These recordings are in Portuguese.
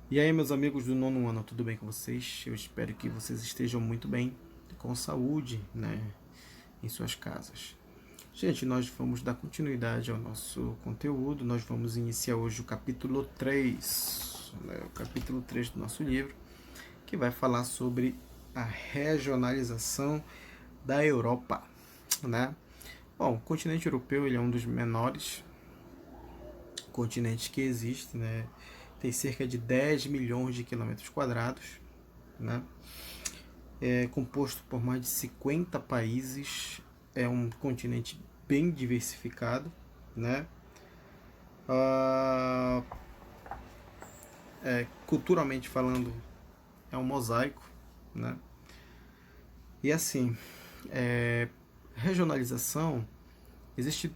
E aí, meus amigos do nono ano, tudo bem com vocês? Eu espero que vocês estejam muito bem, com saúde, né, em suas casas. Gente, nós vamos dar continuidade ao nosso conteúdo. Nós vamos iniciar hoje o capítulo 3, né, o capítulo 3 do nosso livro, que vai falar sobre a regionalização da Europa, né? Bom, o continente europeu ele é um dos menores continentes que existe, né? Tem cerca de 10 milhões de quilômetros quadrados, né? É composto por mais de 50 países, é um continente bem diversificado, né? Ah, culturalmente falando, é um mosaico, né? E assim, regionalização, existe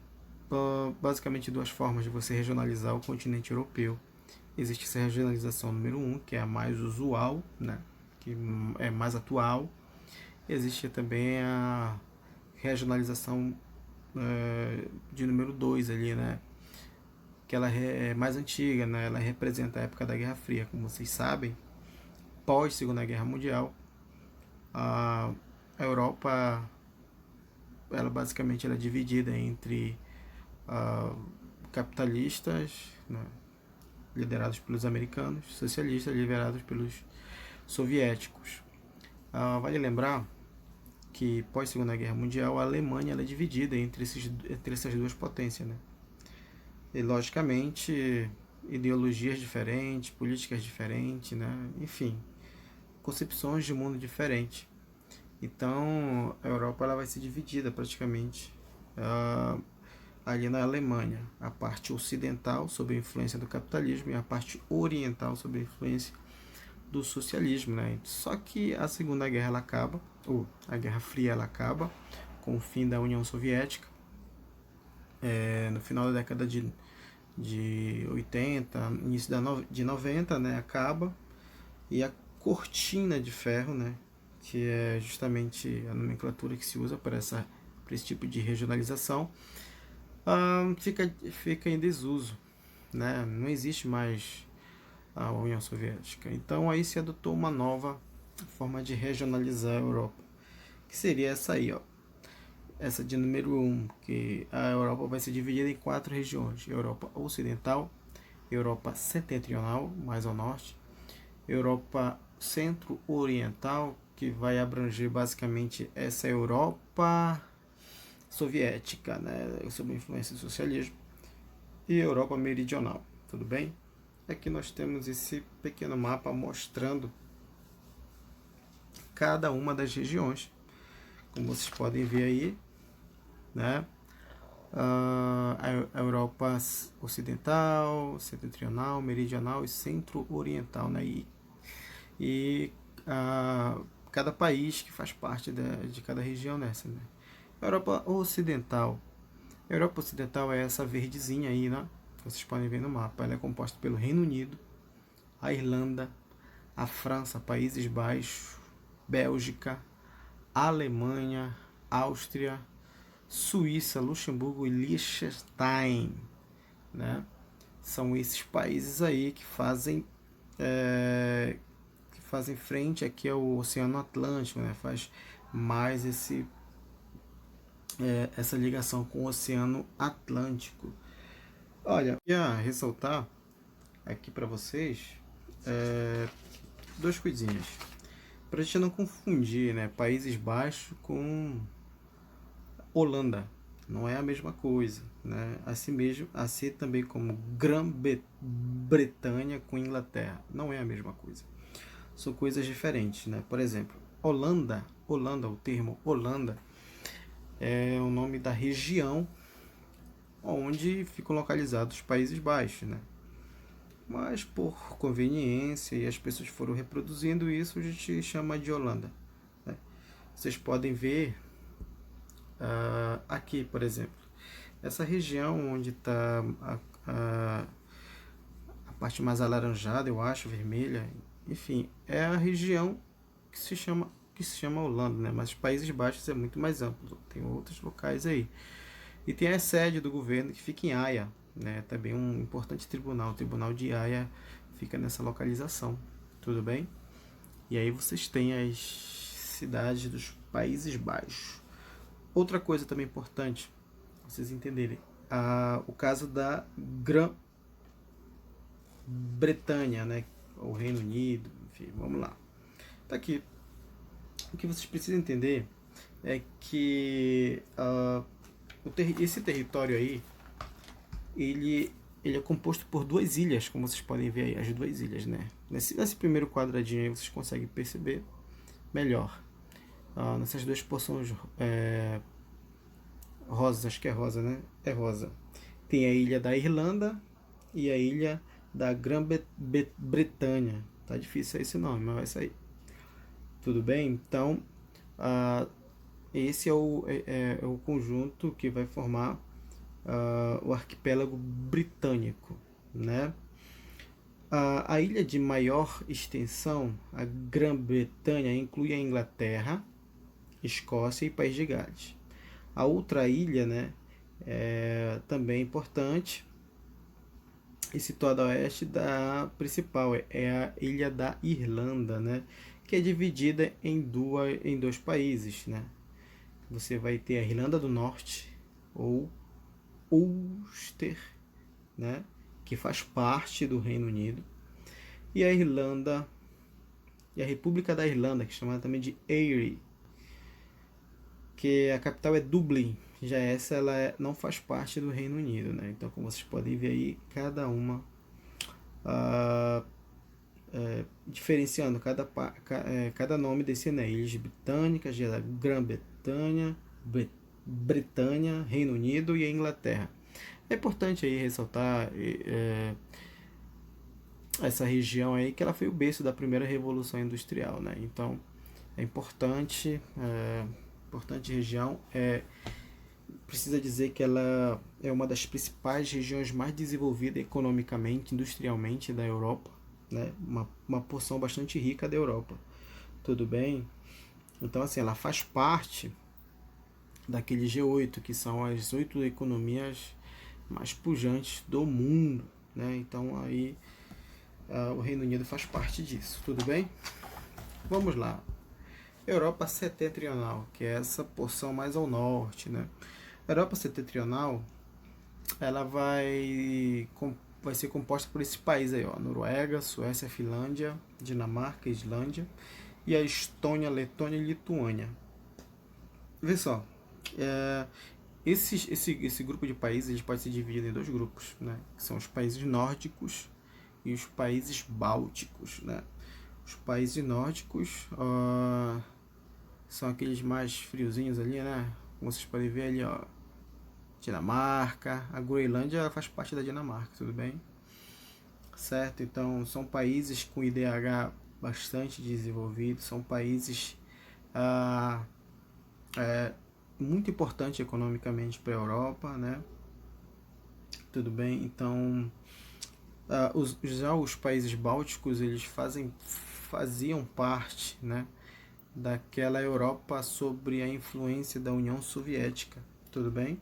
basicamente duas formas de você regionalizar o continente europeu. Existe essa regionalização número um, que é a mais usual, né? Que é mais atual. Existe também a regionalização de número 2 ali, né? Que ela é mais antiga, né? Ela representa a época da Guerra Fria, como vocês sabem. Pós Segunda Guerra Mundial, a Europa, ela basicamente ela é dividida entre capitalistas, né? Liderados pelos americanos, socialistas liderados pelos soviéticos. Vale lembrar que pós Segunda Guerra Mundial a Alemanha ela é dividida entre essas duas potências, né? E logicamente ideologias diferentes, políticas diferentes, né? Enfim, concepções de mundo diferentes. Então a Europa ela vai ser dividida praticamente ali na Alemanha, a parte ocidental sob a influência do capitalismo e a parte oriental sob a influência do socialismo, né? Só que a Segunda Guerra ela acaba, ou a Guerra Fria ela acaba com o fim da União Soviética, no final da década de 80, início de 90, né? Acaba e a cortina de ferro, né? Que é justamente a nomenclatura que se usa para esse tipo de regionalização, fica em desuso, né? Não existe mais a União Soviética. Então aí se adotou uma nova forma de regionalizar a Europa, que seria essa aí, ó. Essa de número um, que a Europa vai ser dividida em quatro regiões: Europa Ocidental, Europa Setentrional, mais ao norte, Europa Centro-Oriental, que vai abranger basicamente essa Europa soviética, né, sob influência do socialismo, e Europa Meridional, tudo bem? Aqui nós temos esse pequeno mapa mostrando cada uma das regiões, como vocês podem ver aí, né? A Europa Ocidental, Setentrional, Meridional e Centro-Oriental, né? E cada país que faz parte de cada região nessa, né? A Europa Ocidental. A Europa Ocidental é essa verdezinha aí, né? Vocês podem ver no mapa. Ela é composta pelo Reino Unido, a Irlanda, a França, Países Baixos, Bélgica, Alemanha, Áustria, Suíça, Luxemburgo e Liechtenstein, né? São esses países aí que fazem frente aqui ao Oceano Atlântico, né? Faz mais essa ligação com o Oceano Atlântico. Olha, queria ressaltar aqui para vocês duas coisinhas. Para a gente não confundir, né, Países Baixos com Holanda. Não é a mesma coisa, né? Assim mesmo, assim também como Grã-Bretanha com Inglaterra. Não é a mesma coisa. São coisas diferentes, né? Por exemplo, Holanda, o termo Holanda é o nome da região onde ficam localizados os Países Baixos, né? Mas por conveniência e as pessoas foram reproduzindo isso, a gente chama de Holanda, né? Vocês podem ver aqui, por exemplo, essa região onde está a parte mais alaranjada, eu acho, vermelha, enfim, é a região que se chama Holanda, né? Mas os Países Baixos é muito mais amplo, tem outros locais aí. E tem a sede do governo que fica em Haia, né? Também um importante tribunal, o Tribunal de Haia fica nessa localização, tudo bem? E aí vocês têm as cidades dos Países Baixos. Outra coisa também importante, vocês entenderem, o caso da Grã-Bretanha, né? O Reino Unido, enfim, vamos lá. Tá aqui. O que vocês precisam entender é que esse território aí, ele é composto por duas ilhas, como vocês podem ver aí, as duas ilhas, né? Nesse primeiro quadradinho aí vocês conseguem perceber melhor. Nessas duas porções rosas, acho que é rosa, né? É rosa. Tem a ilha da Irlanda e a ilha da Grã-Bretanha. Tá difícil esse nome, mas vai sair. Tudo bem? Então, esse é o conjunto que vai formar o arquipélago britânico, né? A ilha de maior extensão, a Grã-Bretanha, inclui a Inglaterra, Escócia e País de Gales. A outra ilha, né, também importante e situada a oeste da principal, é a ilha da Irlanda, né, que é dividida em dois países, né? Você vai ter a Irlanda do Norte, ou Ulster, né, que faz parte do Reino Unido, e a Irlanda e a República da Irlanda, que é chamada também de Éire, que a capital é Dublin. Já essa não faz parte do Reino Unido, né? Então, como vocês podem ver aí, cada uma diferenciando cada nome desse, né? Ilhas Britânicas, Grã-Bretanha, Bretanha, Reino Unido e a Inglaterra. É importante aí ressaltar essa região aí, que ela foi o berço da primeira revolução industrial, né? Então é importante região. Precisa dizer que ela é uma das principais regiões mais desenvolvidas economicamente, industrialmente da Europa, né? Uma porção bastante rica da Europa, tudo bem? Então, assim, ela faz parte daquele G8, que são as 8 economias mais pujantes do mundo, né? Então, aí o Reino Unido faz parte disso, tudo bem? Vamos lá. Europa Setentrional, que é essa porção mais ao norte, né? A Europa Setentrional, ela vai ser composta por esses países aí, ó: Noruega, Suécia, Finlândia, Dinamarca, Islândia e a Estônia, Letônia e Lituânia. Vê só, esse grupo de países, eles pode ser dividido em dois grupos, né? Que são os países nórdicos e os países bálticos, né? Os países nórdicos são aqueles mais friozinhos ali, né? Como vocês podem ver ali, ó, Dinamarca, a Groenlândia faz parte da Dinamarca, tudo bem? Certo? Então, são países com IDH bastante desenvolvido, são países muito importantes economicamente para a Europa, né? Tudo bem? Então, já os países bálticos, eles faziam parte, né, daquela Europa sobre a influência da União Soviética, tudo bem?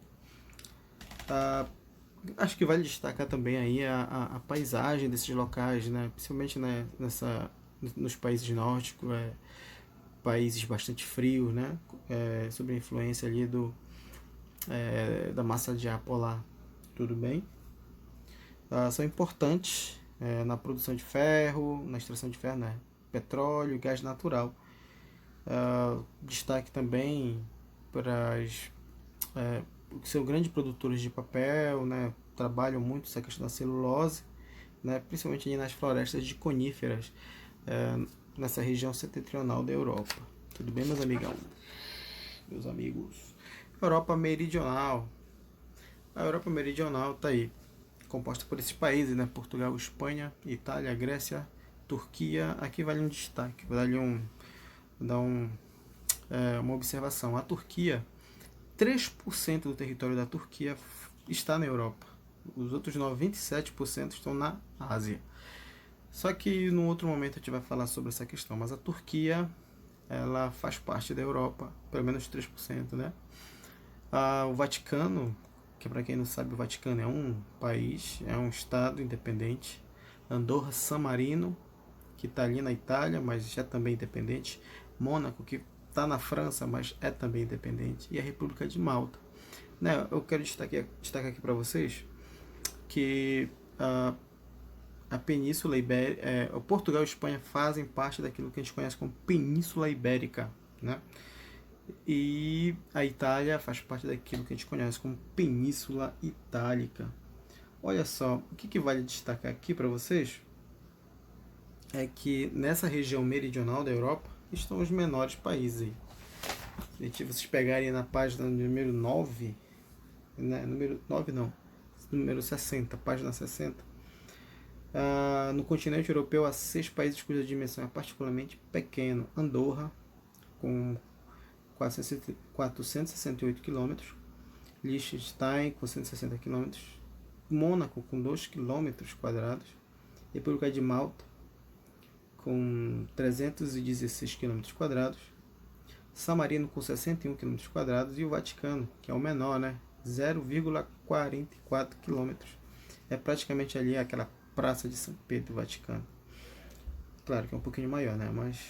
Acho que vale destacar também aí a paisagem desses locais, né? Principalmente, né, nos países nórdicos, países bastante frios, né? Sob a influência ali da massa de ar polar, tudo bem? São importantes na produção de ferro, na extração de ferro, né? Petróleo e gás natural. Destaque também para que são grandes produtores de papel, né? Trabalham muito essa questão da celulose, né? Principalmente nas florestas de coníferas, nessa região setentrional da Europa. Tudo bem, meus amigos? Europa Meridional. A Europa Meridional está aí, composta por esses países, né? Portugal, Espanha, Itália, Grécia, Turquia. Aqui vale um destaque, vale uma observação. A Turquia, 3% do território da Turquia está na Europa. Os outros 97% estão na Ásia. Só que no outro momento a gente vai falar sobre essa questão. Mas a Turquia, ela faz parte da Europa, pelo menos 3%, né? O Vaticano, que para quem não sabe, o Vaticano é um país, é um estado independente, Andorra, San Marino, que está ali na Itália, mas já também independente. Mônaco, que está na França, mas é também independente. E a República de Malta. Né, eu quero destacar aqui para vocês que a Península Ibérica, Portugal e Espanha fazem parte daquilo que a gente conhece como Península Ibérica, né? E a Itália faz parte daquilo que a gente conhece como Península Itálica. Olha só, o que vale destacar aqui para vocês é que nessa região meridional da Europa estão os menores países aí. Se vocês pegarem na página número 9, né, número 9 não, número 60, página 60, no continente europeu há 6 países cuja dimensão é particularmente pequena. Andorra, com 468 km, Liechtenstein, com 160 km, Mônaco, com 2 km², República de Malta, com 316 km², San Marino, com 61 km², e o Vaticano, que é o menor, né? 0,44 km. É praticamente ali aquela Praça de São Pedro, Vaticano. Claro que é um pouquinho maior, né? Mas